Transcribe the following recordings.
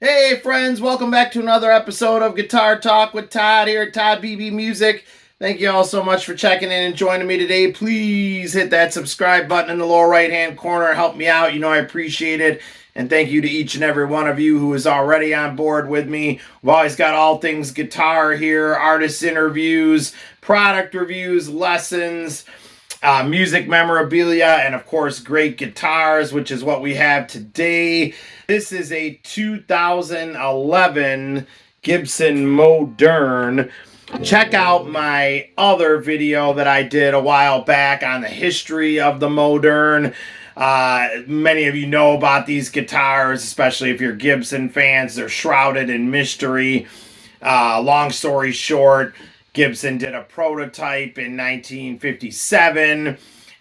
Hey friends, welcome back to another episode of Guitar Talk with Todd here at Todd Beebe Music. Thank you all so much for checking in and joining me today. Please hit that subscribe button in the lower right hand corner. Help me out. You know I appreciate it. And thank you to each and every one of you who is already on board with me. We've always got all things guitar here, artist interviews, product reviews, lessons, music memorabilia, and of course great guitars, which is what we have today. This is a 2011 Gibson Moderne. Check out my other video that I did a while back on the history of the Moderne. Many of you know about these guitars, especially if you're Gibson fans. They're shrouded in mystery. Long story short, Gibson did a prototype in 1957,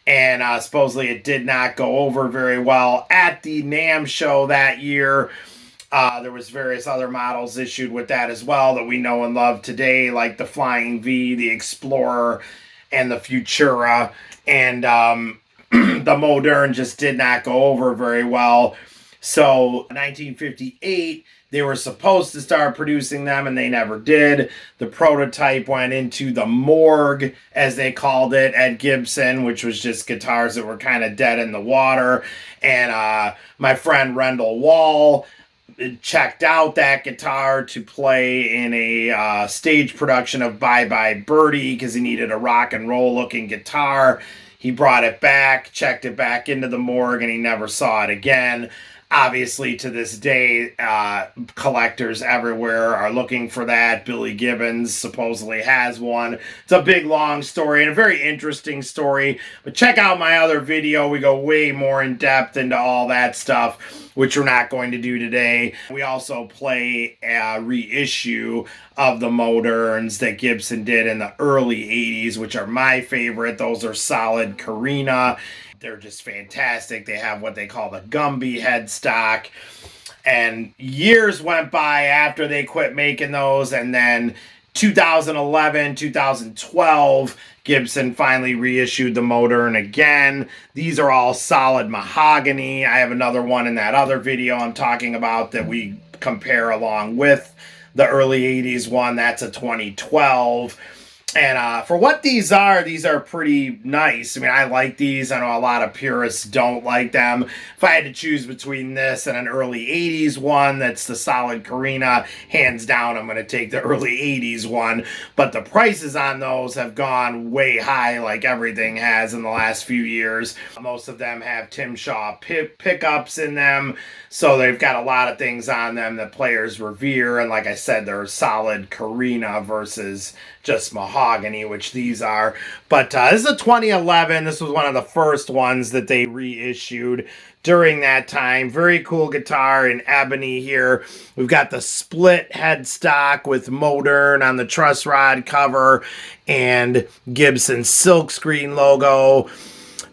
and supposedly it did not go over very well at the NAMM show that year. There was various other models issued with that as well that we know and love today, like the Flying V, the Explorer, and the Futura. And the Moderne just did not go over very well. So 1958, they were supposed to start producing them, and they never did. The prototype went into the morgue, as they called it, at Gibson, which was just guitars that were kind of dead in the water. And my friend Rendell Wall checked out that guitar to play in a stage production of Bye Bye Birdie because he needed a rock and roll looking guitar. He brought it back, checked it back into the morgue, and he never saw it again. Obviously, to this day, collectors everywhere are looking for that. Billy Gibbons supposedly has one. It's a big, long story and a very interesting story. But check out my other video. We go way more in depth into all that stuff, which we're not going to do today. We also play a reissue of the Modernes that Gibson did in the early 80s, which are my favorite. Those are solid Carina. They're just fantastic. They have what they call the Gumby headstock. And years went by after they quit making those. And then 2011, 2012, Gibson finally reissued the Moderne again. These are all solid mahogany. I have another one in that other video I'm talking about that we compare along with the early 80s one. That's a 2012. And for what these are pretty nice. I mean, I like these. I know a lot of purists don't like them. If I had to choose between this and an early 80s one, that's the solid Carina, hands down, I'm going to take the early 80s one. But the prices on those have gone way high, like everything has in the last few years. Most of them have Tim Shaw pickups in them, so they've got a lot of things on them that players revere. And like I said, they're solid Carina versus just mahogany, which these are. But this is a 2011. This was one of the first ones that they reissued during that time. Very cool guitar in ebony here. We've got the split headstock with Moderne on the truss rod cover and Gibson silkscreen logo.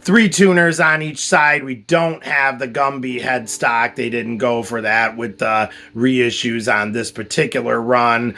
3 tuners on each side. We don't have the Gumby headstock. They didn't go for that with the reissues on this particular run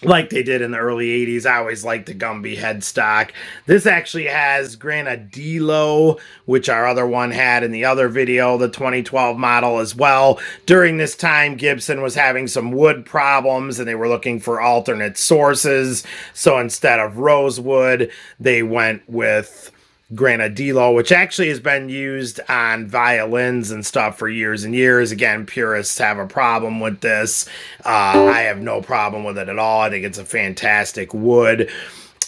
like they did in the early 80s. I always liked the Gumby headstock. This actually has Granadillo, which our other one had in the other video, the 2012 model as well. During this time, Gibson was having some wood problems and they were looking for alternate sources. So instead of rosewood, they went with Granadillo, which actually has been used on violins and stuff for years and years. Again, purists have a problem with this. I have no problem with it at all. I think it's a fantastic wood.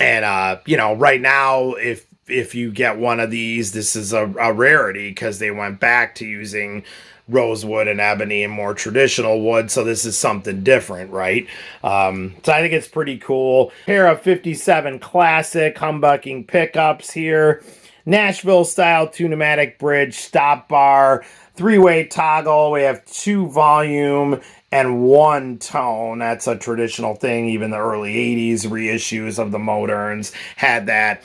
And, you know, right now, if you get one of these, this is a rarity because they went back to using rosewood and ebony and more traditional wood, so this is something different, right? So I think it's pretty cool. Pair of 57 classic humbucking pickups here. Nashville style 2-pneumatic bridge stop bar, three-way toggle. We have 2 volume and 1 tone. That's a traditional thing. Even the early 80s reissues of the Modernes had that.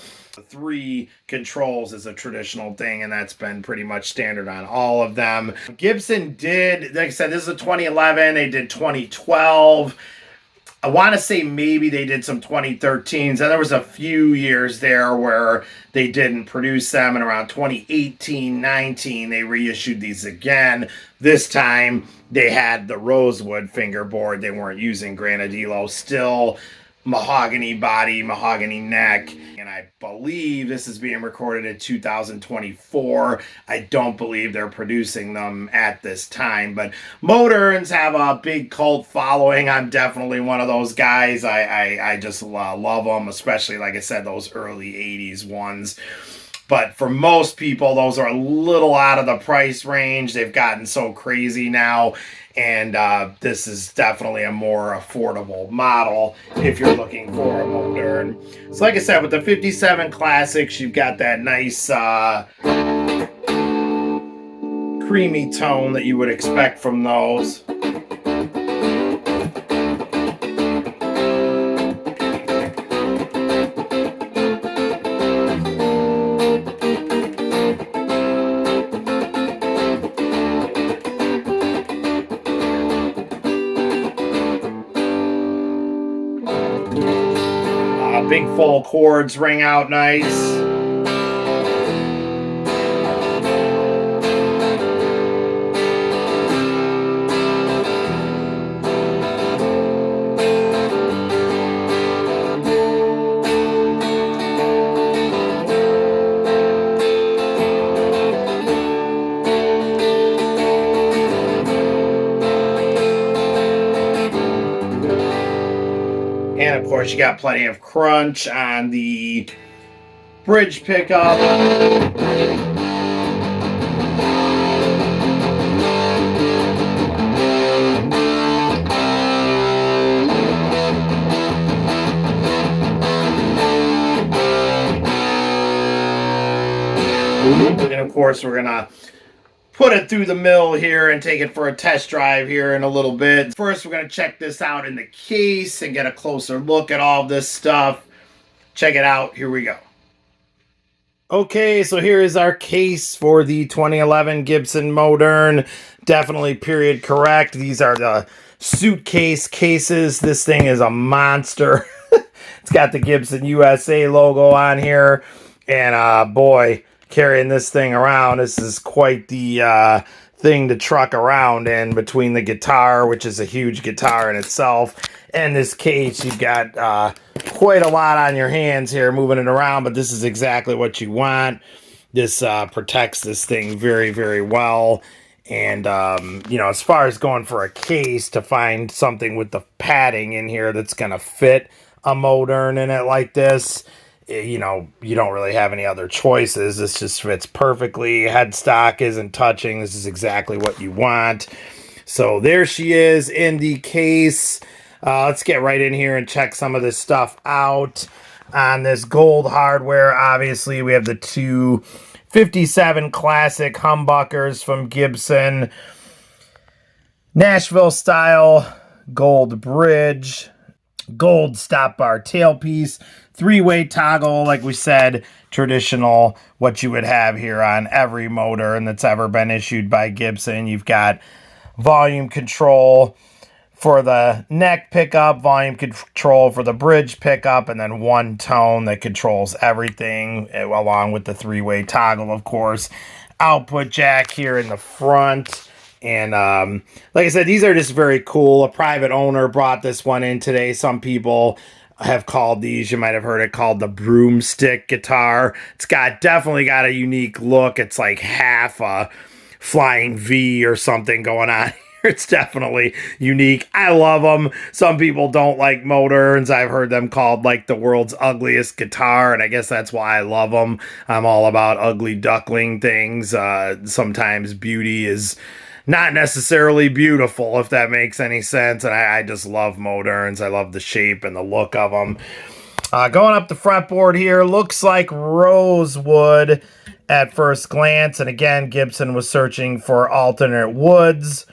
3 controls is a traditional thing, and that's been pretty much standard on all of them. Gibson did, like I said, this is a 2011. They did 2012. I want to say maybe they did some 2013s, and there was a few years there where they didn't produce them, and around 2018-19 they reissued these again. This time they had the rosewood fingerboard. They weren't using Granadillo. Still mahogany body, mahogany neck, and I believe this is being recorded in 2024. I don't believe they're producing them at this time, but Modernes have a big cult following. I'm definitely one of those guys. I just love them, especially, like I said, those early 80s ones. But for most people, those are a little out of the price range. They've gotten so crazy now. And this is definitely a more affordable model if you're looking for a Moderne. So like I said, with the 57 Classics, you've got that nice creamy tone that you would expect from those. Big full chords ring out nice. And of course, you got plenty of crunch on the bridge pickup. And of course, we're gonna put it through the mill here and take it for a test drive here in a little bit. First, we're going to check this out in the case and get a closer look at all this stuff. Check it out. Here we go. Okay, so here is our case for the 2011 Gibson Moderne. Definitely period correct. These are the suitcase cases. This thing is a monster. It's got the Gibson USA logo on here. And boy, carrying this thing around, this is quite the thing to truck around in, between the guitar, which is a huge guitar in itself, and this case. You've got quite a lot on your hands here moving it around, but this is exactly what you want. This protects this thing very, very well. And you know, as far as going for a case, to find something with the padding in here that's gonna fit a Moderne in it like this, you know, you don't really have any other choices. This just fits perfectly. Headstock isn't touching. This is exactly what you want. So there she is in the case. Let's get right in here and check some of this stuff out. On this gold hardware, obviously, we have the 2 57 Classic humbuckers from Gibson. Nashville style gold bridge. Gold stop bar tailpiece. 3-way toggle, like we said, traditional, what you would have here on every Moderne that's ever been issued by Gibson. You've got volume control for the neck pickup, volume control for the bridge pickup, and then 1 tone that controls everything, along with the 3-way toggle, of course. Output jack here in the front. And like I said, these are just very cool. A private owner brought this one in today. Some people have called these, you might have heard it called the broomstick guitar. It's definitely got a unique look. It's like half a flying V or something going on here. It's definitely unique. I love them. Some people don't like Modernes. I've heard them called like the world's ugliest guitar, and I guess that's why I love them. I'm all about ugly duckling things. Sometimes beauty is not necessarily beautiful, if that makes any sense. And I just love Modernes. I love the shape and the look of them. Going up the fretboard here, looks like rosewood at first glance. And again, Gibson was searching for alternate woods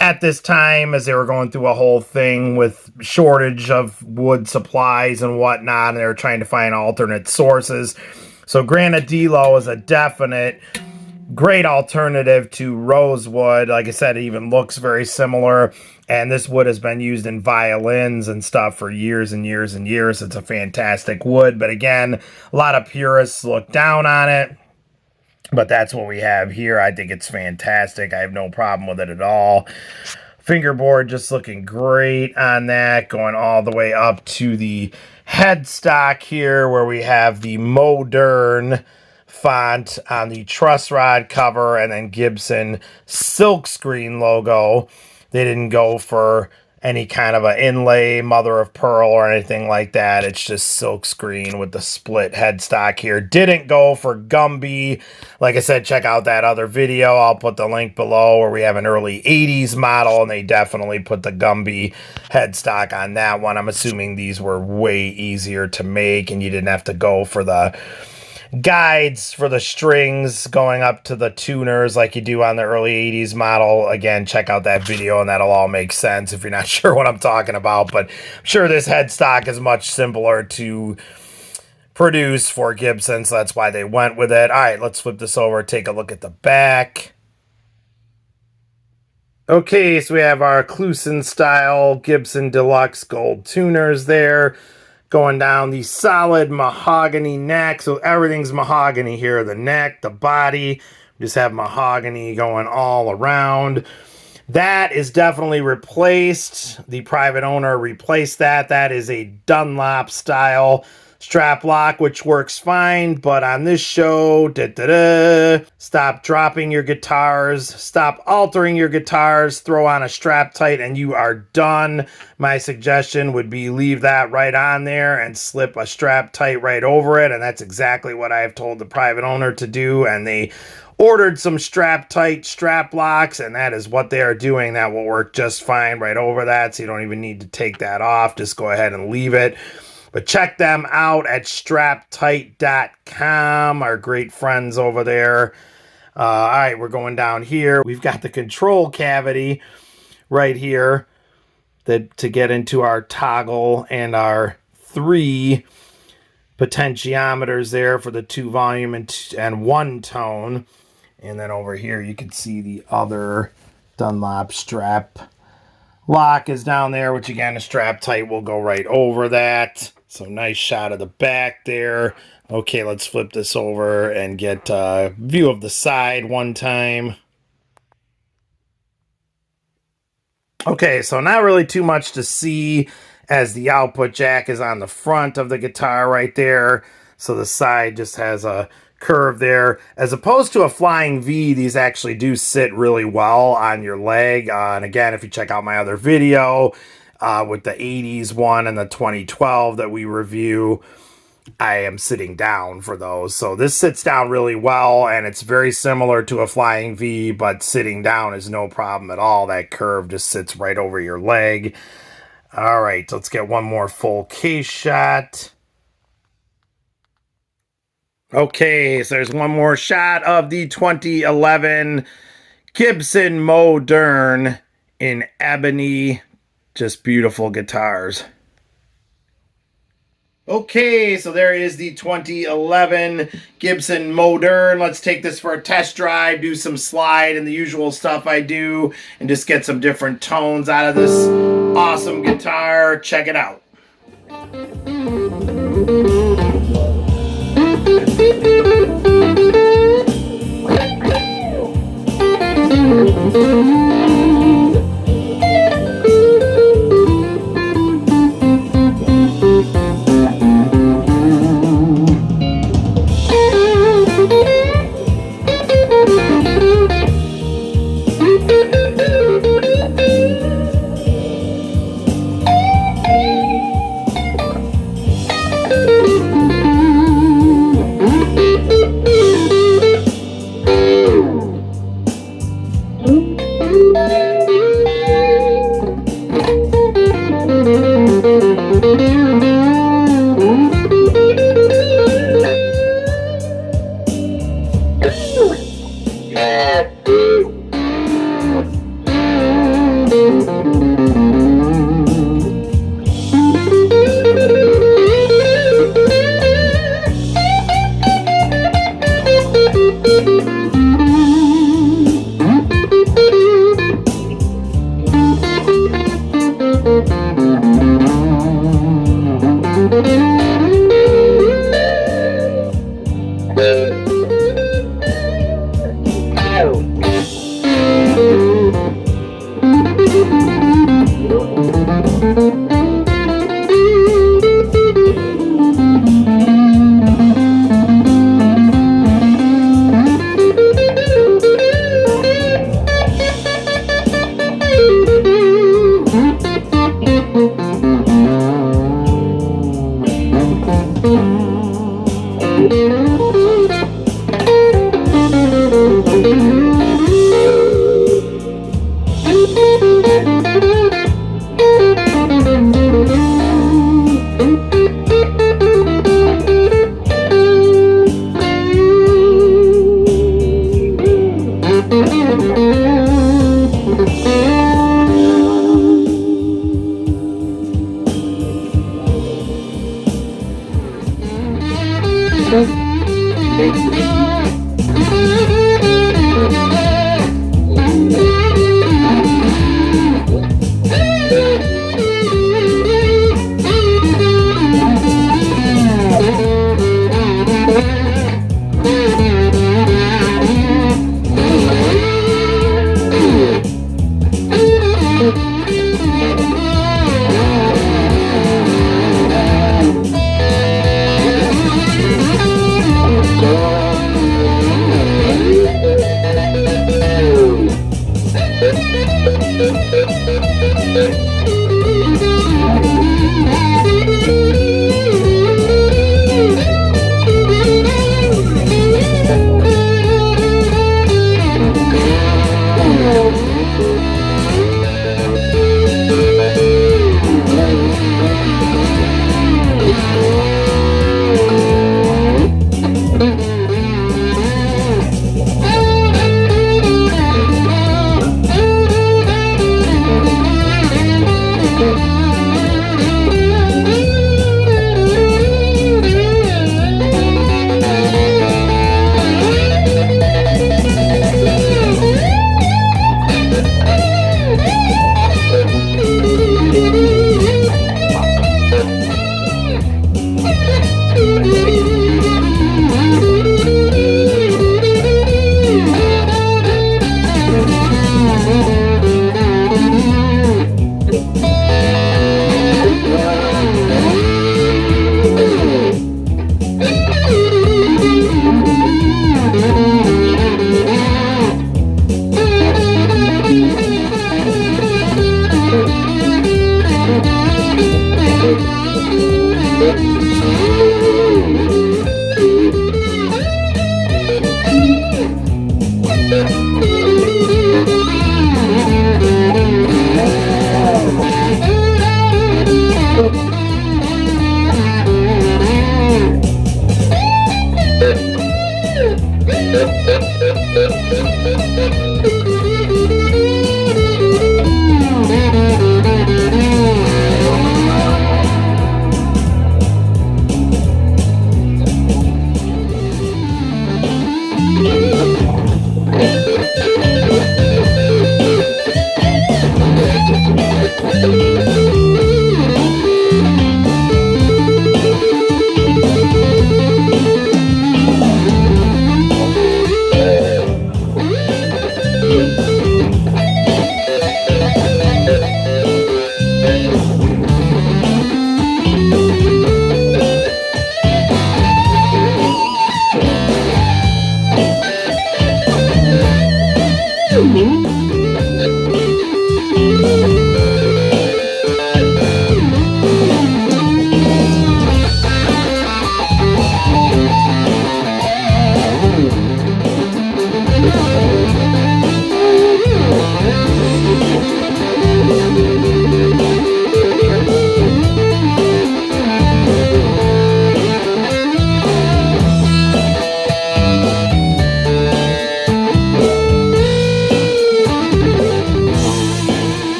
at this time as they were going through a whole thing with shortage of wood supplies and whatnot. And they were trying to find alternate sources. So Granadillo is a definite great alternative to rosewood. Like I said, it even looks very similar. And this wood has been used in violins and stuff for years and years and years. It's a fantastic wood. But again, a lot of purists look down on it. But that's what we have here. I think it's fantastic. I have no problem with it at all. Fingerboard just looking great on that. Going all the way up to the headstock here where we have the Moderne font on the truss rod cover and then Gibson silkscreen logo. They didn't go for any kind of an inlay, mother of pearl or anything like that. It's just silkscreen with the split headstock here. Didn't go for Gumby. Like I said, check out that other video. I'll put the link below where we have an early 80s model and they definitely put the Gumby headstock on that one. I'm assuming these were way easier to make and you didn't have to go for the guides for the strings going up to the tuners like you do on the early 80s model. Again, check out that video and that'll all make sense if you're not sure what I'm talking about. But I'm sure this headstock is much simpler to produce for Gibson, so that's why they went with it. All right, let's flip this over, take a look at the back. Okay, so we have our Clusen style Gibson Deluxe gold tuners there. Going down the solid mahogany neck. So everything's mahogany here. The neck, the body. We just have mahogany going all around. That is definitely replaced. The private owner replaced that. That is a Dunlop style strap lock, which works fine. But on this show, stop dropping your guitars, stop altering your guitars, throw on a strap tight and you are done. My suggestion would be leave that right on there and slip a strap tight right over it. And that's exactly what I have told the private owner to do. And they ordered some strap tight strap locks and that is what they are doing. That will work just fine right over that. So you don't even need to take that off. Just go ahead and leave it. But check them out at straptight.com, our great friends over there. All right, we're going down here. We've got the control cavity right here to get into our toggle and our 3 potentiometers there for the 2 volume and 1 tone. And then over here you can see the other Dunlop strap lock is down there, which again, a strap tight will go right over that. So nice shot of the back there. Okay, let's flip this over and get a view of the side one time. Okay, so not really too much to see as the output jack is on the front of the guitar right there. So the side just has a curve there. As opposed to a flying V, these actually do sit really well on your leg. And again, if you check out my other video with the 80s one and the 2012 that we review, I am sitting down for those. So this sits down really well and it's very similar to a flying V, but sitting down is no problem at all. That curve just sits right over your leg. All right, let's get one more full case shot. Okay, so there's one more shot of the 2011 Gibson Moderne in ebony. Just beautiful guitars. Okay, so there is the 2011 Gibson Moderne. Let's take this for a test drive, do some slide and the usual stuff I do, and just get some different tones out of this awesome guitar. Check it out.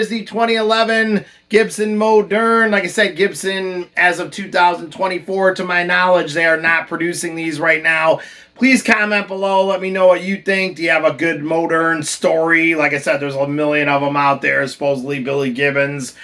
is the 2011 Gibson Moderne. Like I said, Gibson, as of 2024, to my knowledge, they are not producing these right now. Please comment below. Let me know what you think. Do you have a good Moderne story? Like I said, there's a million of them out there. Supposedly Billy Gibbons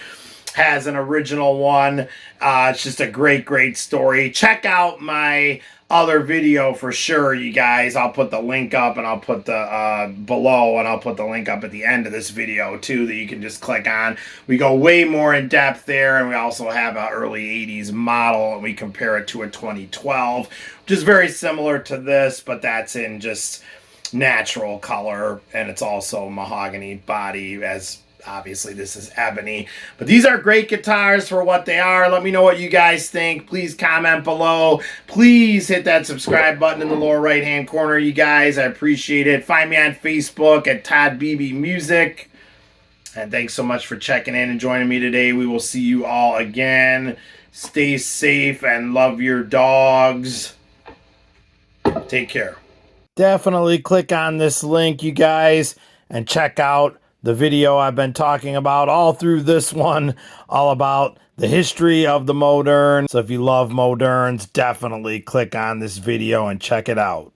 has an original one. It's just a great story. Check out my other video for sure, you guys. I'll put the link up, and I'll put the below, and I'll put the link up at the end of this video too, that you can just click on. We go way more in depth there, and we also have an early 80s model, and we compare it to a 2012, which is very similar to this, but that's in just natural color, and it's also mahogany body, as obviously this is ebony. But these are great guitars for what they are. Let me know what you guys think. Please comment below. Please hit that subscribe button in the lower right hand corner, you guys. I appreciate it. Find me on Facebook at Todd Beebe Music. And thanks so much for checking in and joining me today. We will see you all again. Stay safe and love your dogs. Take care. Definitely click on this link, you guys, and check out the video I've been talking about all through this one, all about the history of the Moderne. So if you love Modernes, definitely click on this video and check it out.